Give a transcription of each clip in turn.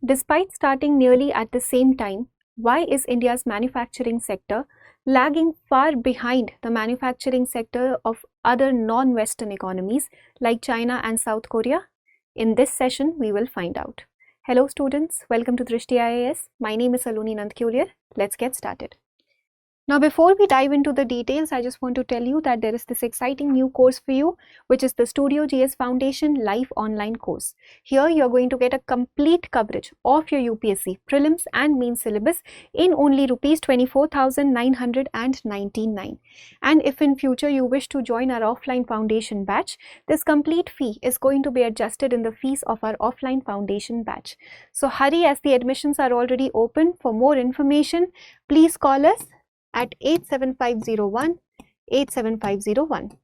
Despite starting nearly at the same time, why is India's manufacturing sector lagging far behind the manufacturing sector of other non-Western economies like China and South Korea? In this session, we will find out. Hello students, welcome to Drishti IAS. My name is Saloni Nandkulier. Let's get started. Now, before we dive into the details, I just want to tell you that there is this exciting new course for you, which is the Studio GS Foundation live online course. Here, you're going to get a complete coverage of your UPSC Prelims and Main syllabus in only rupees 24,999. And if in future you wish to join our offline foundation batch, this complete fee is going to be adjusted in the fees of our offline foundation batch. So hurry, as the admissions are already open. For more information, please call us at 87501 87501,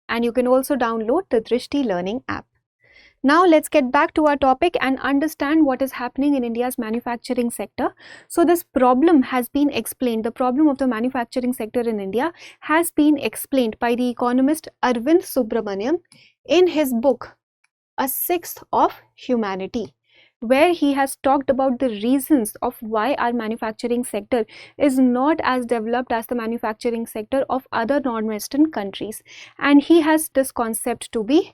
and you can also download the Drishti Learning app. Now let's get back to our topic and understand what is happening in India's manufacturing sector. So this problem has been explained, the problem of the manufacturing sector in India has been explained by the economist Arvind Subramanian in his book A Sixth of Humanity, where he has talked about the reasons of why our manufacturing sector is not as developed as the manufacturing sector of other non-Western countries. And he has this concept to be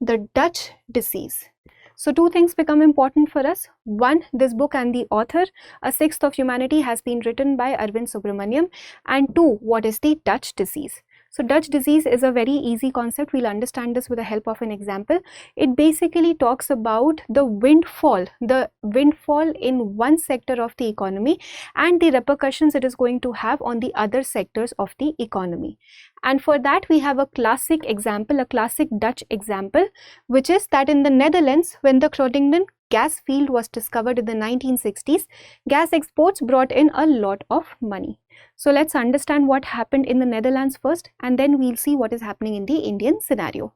the Dutch disease. So two things become important for us. One, this book and the author, A Sixth of Humanity, has been written by Arvind Subramanian. And two, what is the Dutch disease? So Dutch disease is a very easy concept. We'll understand this with the help of an example. It basically talks about the windfall in one sector of the economy and the repercussions it is going to have on the other sectors of the economy. And for that, we have a classic example, a classic Dutch example, which is that in the Netherlands, when the Groningen gas field was discovered in the 1960s, gas exports brought in a lot of money. So let's understand what happened in the Netherlands first, and then we'll see what is happening in the Indian scenario.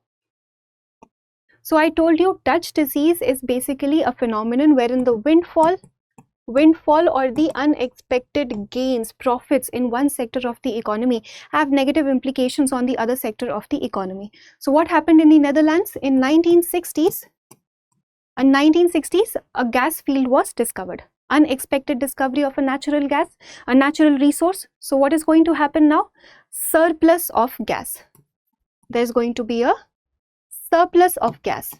So I told you Dutch disease is basically a phenomenon wherein the windfall or the unexpected gains, profits in one sector of the economy have negative implications on the other sector of the economy. So what happened in the Netherlands in 1960s? In 1960s, a gas field was discovered. Unexpected discovery of a natural gas, a natural resource. So what is going to happen now? Surplus of gas. There's going to be a surplus of gas.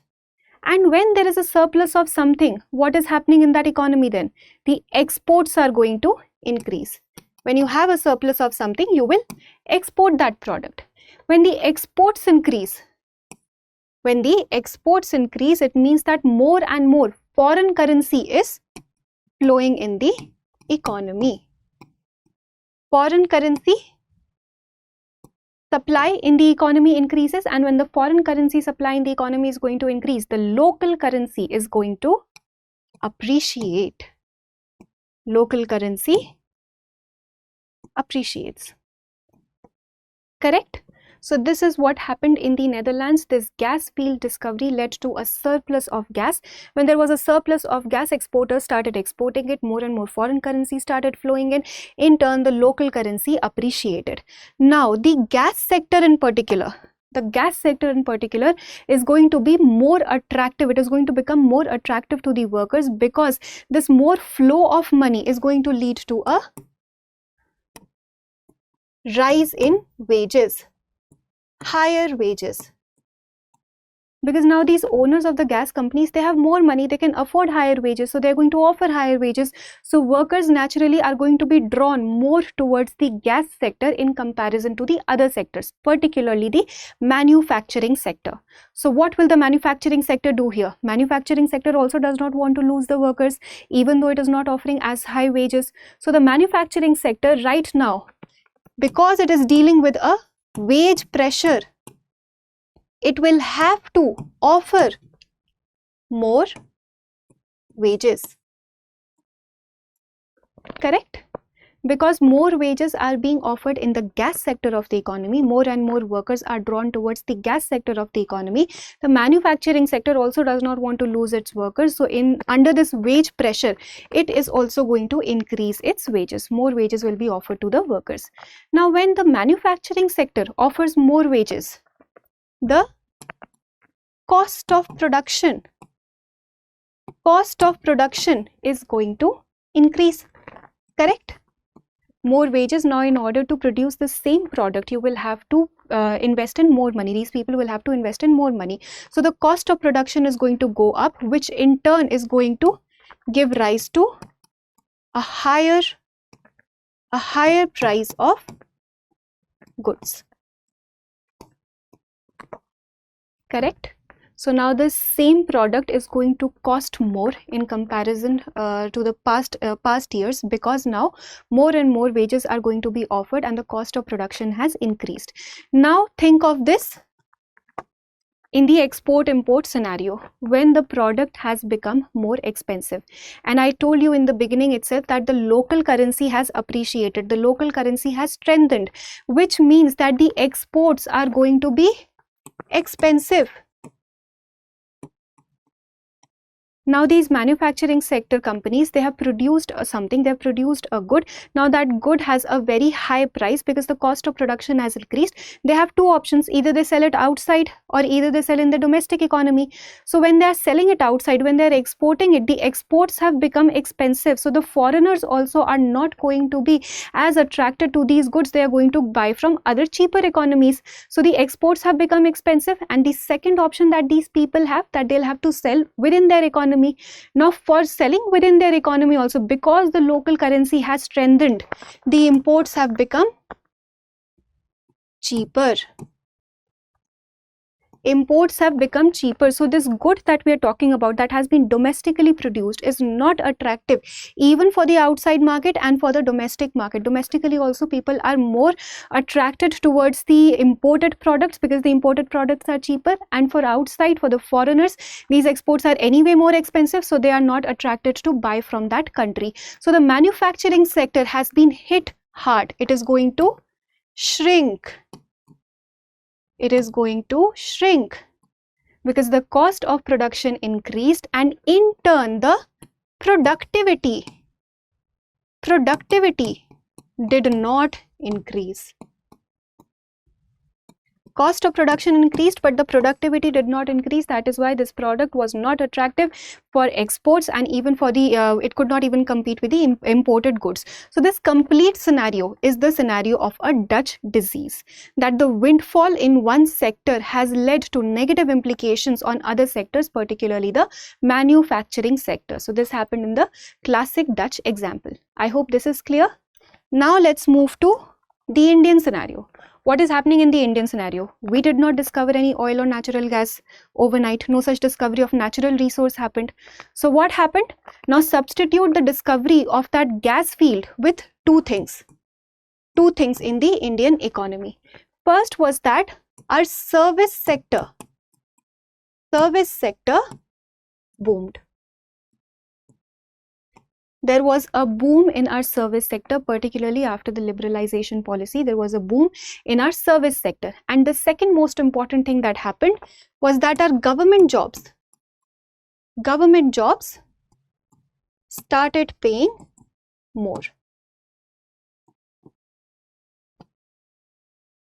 And when there is a surplus of something, what is happening in that economy then? The exports are going to increase. When you have a surplus of something, you will export that product. When the exports increase, it means that more and more foreign currency is flowing in the economy. Foreign currency supply in the economy increases, and when the foreign currency supply in the economy is going to increase, the local currency is going to appreciate. Local currency appreciates. Correct? So this is what happened in the Netherlands. This gas field discovery led to a surplus of gas. When there was a surplus of gas, exporters started exporting it, more and more foreign currency started flowing in. In turn, the local currency appreciated. Now, the gas sector in particular is going to be more attractive. It is going to become more attractive to the workers because this more flow of money is going to lead to a rise in wages. Higher wages, because now these owners of the gas companies, they have more money, they can afford higher wages, so they're going to offer higher wages. So workers naturally are going to be drawn more towards the gas sector in comparison to the other sectors, particularly the manufacturing sector. So what will the manufacturing sector do here? Manufacturing sector also does not want to lose the workers, even though it is not offering as high wages. So the manufacturing sector right now, because it is dealing with a wage pressure, it will have to offer more wages. Correct? Because more wages are being offered in the gas sector of the economy, more and more workers are drawn towards the gas sector of the economy. The manufacturing sector also does not want to lose its workers. So under this wage pressure, it is also going to increase its wages. More wages will be offered to the workers. Now, when the manufacturing sector offers more wages, the cost of production cost of production is going to increase, correct? More wages. Now in order to produce the same product, you will have to invest in more money. These people will have to invest in more money. So the cost of production is going to go up, which in turn is going to give rise to a higher price of goods, correct? So now the same product is going to cost more in comparison to the past years, because now more and more wages are going to be offered and the cost of production has increased. Now think of this in the export-import scenario, when the product has become more expensive. And I told you in the beginning itself that the local currency has appreciated, the local currency has strengthened, which means that the exports are going to be expensive. Now these manufacturing sector companies, they have produced something, they have produced a good. Now that good has a very high price because the cost of production has increased. They have two options, either they sell it outside or either they sell in the domestic economy. So when they are selling it outside, when they are exporting it, the exports have become expensive. So the foreigners also are not going to be as attracted to these goods. They are going to buy from other cheaper economies. So the exports have become expensive, and the second option that these people have, that they'll have to sell within their economy. Now for selling within their economy also, because the local currency has strengthened, the imports have become cheaper. Imports have become cheaper. So this good that we are talking about, that has been domestically produced, is not attractive even for the outside market and for the domestic market. Domestically also people are more attracted towards the imported products because the imported products are cheaper, and for outside, for the foreigners, these exports are anyway more expensive, so they are not attracted to buy from that country. So the manufacturing sector has been hit hard. It is going to shrink. It is going to shrink because the cost of production increased, and in turn the productivity did not increase. Cost of production increased, but the productivity did not increase. That is why this product was not attractive for exports, and even for the it could not even compete with the imported goods. So this complete scenario is the scenario of a Dutch disease, that the windfall in one sector has led to negative implications on other sectors, particularly the manufacturing sector. So this happened in the classic Dutch example. I hope this is clear. Now let's move to the Indian scenario. What is happening in the Indian scenario? We did not discover any oil or natural gas overnight. No such discovery of natural resource happened. So what happened? Now substitute the discovery of that gas field with two things. Two things in the Indian economy. First was that our service sector boomed. There was a boom in our service sector, particularly after the liberalization policy. There was a boom in our service sector. And the second most important thing that happened was that our government jobs started paying more.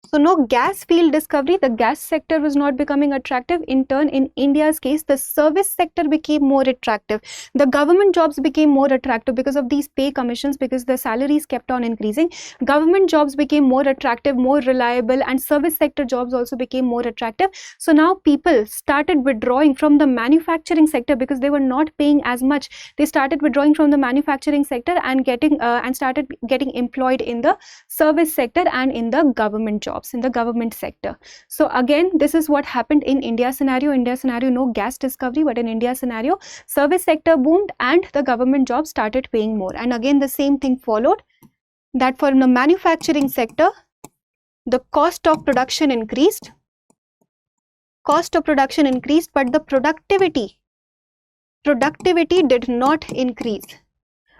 So no gas field discovery, the gas sector was not becoming attractive. In turn, in India's case, the service sector became more attractive. The government jobs became more attractive because of these pay commissions, because the salaries kept on increasing. Government jobs became more attractive, more reliable, and service sector jobs also became more attractive. So now people started withdrawing from the manufacturing sector because they were not paying as much. They started withdrawing from the manufacturing sector and started getting employed in the service sector and in the government jobs, in the government sector. So again, this is what happened in India scenario. India scenario, no gas discovery, but in India scenario, service sector boomed and the government jobs started paying more. And again, the same thing followed, that for the manufacturing sector, the cost of production increased. But the productivity did not increase.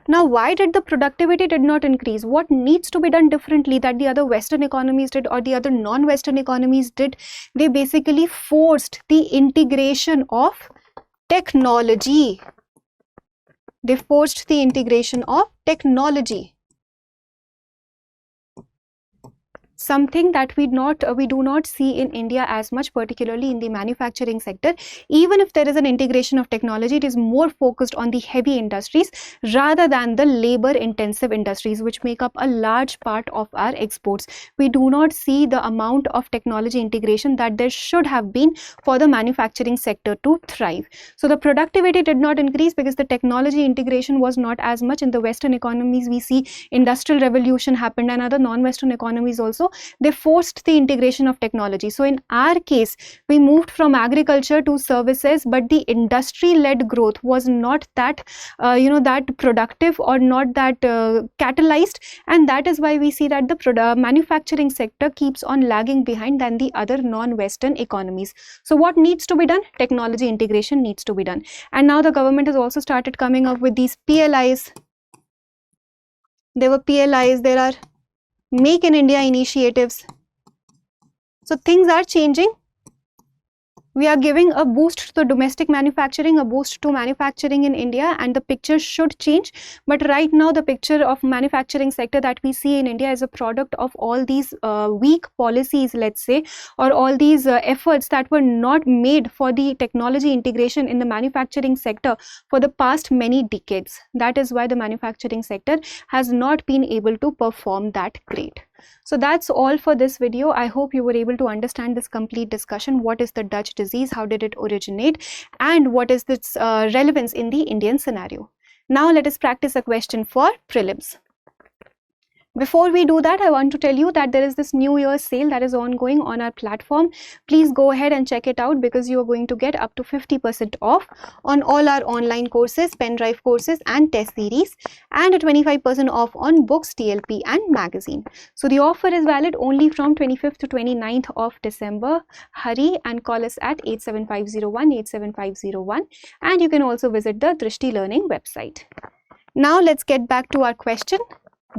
Now, why did the productivity did not increase? What needs to be done differently that the other Western economies did or the other non-Western economies did? They basically forced the integration of technology. something that we do not see in India as much, particularly in the manufacturing sector. Even if there is an integration of technology, it is more focused on the heavy industries rather than the labor intensive industries, which make up a large part of our exports. We do not see the amount of technology integration that there should have been for the manufacturing sector to thrive. So the productivity did not increase because the technology integration was not as much. In the Western economies, we see industrial revolution happened, and other non-Western economies also, they forced the integration of technology. So in our case, we moved from agriculture to services, but the industry-led growth was not that that productive or not that catalyzed, and that is why we see that the manufacturing sector keeps on lagging behind than the other non-Western economies. So what needs to be done? Technology integration needs to be done. And now the government has also started coming up with these PLIs. There were PLIs, there are Make in India initiatives. So things are changing. We are giving a boost to domestic manufacturing, a boost to manufacturing in India, and the picture should change. But right now, the picture of manufacturing sector that we see in India is a product of all these weak policies, let's say, or all these efforts that were not made for the technology integration in the manufacturing sector for the past many decades. That is why the manufacturing sector has not been able to perform that great. So that's all for this video. I hope you were able to understand this complete discussion. What is the Dutch disease? How did it originate? And what is its relevance in the Indian scenario? Now let us practice a question for prelims. Before we do that, I want to tell you that there is this New Year's sale that is ongoing on our platform. Please go ahead and check it out because you are going to get up to 50% off on all our online courses, pen drive courses and test series, and a 25% off on books, TLP and magazine. So the offer is valid only from 25th to 29th of December. Hurry and call us at 87501 87501, and you can also visit the Drishti Learning website. Now let's get back to our question.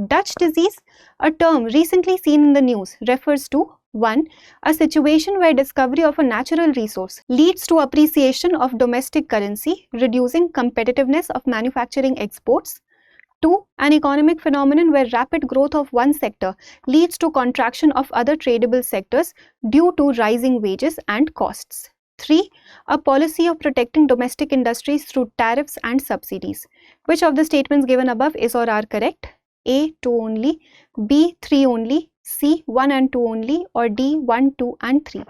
Dutch disease, a term recently seen in the news, refers to 1. A situation where discovery of a natural resource leads to appreciation of domestic currency, reducing competitiveness of manufacturing exports. 2. An economic phenomenon where rapid growth of one sector leads to contraction of other tradable sectors due to rising wages and costs. 3. A policy of protecting domestic industries through tariffs and subsidies. Which of the statements given above is or are correct? A. 2 only, B. 3 only, C. 1 and 2 only, or D. 1, 2 and 3.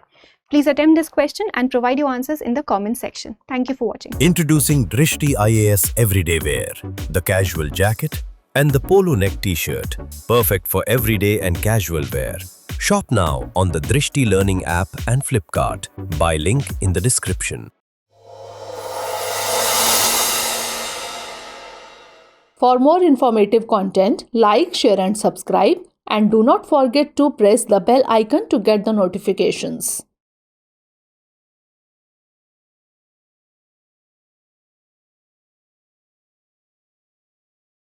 Please attempt this question and provide your answers in the comment section. Thank you for watching. Introducing Drishti IAS Everyday Wear, the casual jacket and the polo neck t-shirt, perfect for everyday and casual wear. Shop now on the Drishti Learning app and Flipkart. Buy link in the description. For more informative content, like, share and subscribe, and do not forget to press the bell icon to get the notifications.